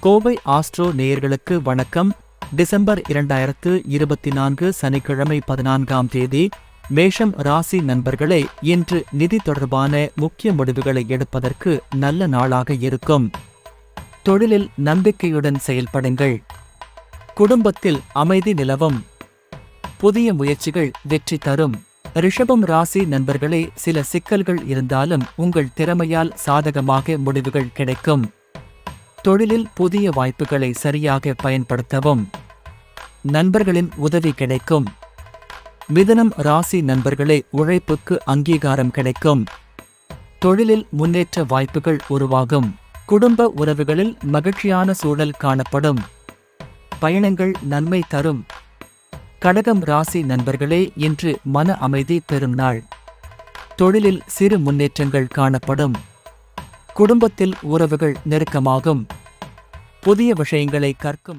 Kovai astro நேயர்களுக்கு வணக்கம். December 2024 சனிக்கிழமை 14ஆம் தேதி. மேஷம் ராசி நண்பர்களே, இன்று நிதி தொடர்பான முக்கிய முடிவுகளை எடுப்பதற்கு நல்ல நாளாக இருக்கும். தொழிலில் நம்பிக்கையுடன் செயல்படுங்கள். குடும்பத்தில் அமைதி நிலவும். புதிய முயற்சிகள் வெற்றி தரும். ரிஷபம் ராசி நண்பர்களே, சில சிக்கல்கள் இருந்தாலும் உங்கள் திறமையால் சாதகமாக முடிவுகள் கிடைக்கும். தொழிலில் புதிய வாய்ப்புகளை சரியாக பயன்படுத்தவும். நண்பர்களின் உதவி கிடைக்கும். மிதுனம் ராசி நண்பர்களே, உழைப்புக்கு அங்கீகாரம் கிடைக்கும். தொழிலில் முன்னேற்ற வாய்ப்புகள் உருவாகும். குடும்ப உறவுகளில் மகிழ்ச்சியான சூழல் காணப்படும். பயணங்கள் நன்மை தரும். கடகம் ராசி நண்பர்களே, இன்று மன அமைதி பெறும் நாள். தொழிலில் சிறு முன்னேற்றங்கள் காணப்படும். குடும்பத்தில் உறவுகள் நெருக்கமாகும். புதிய விஷயங்களை கற்கும்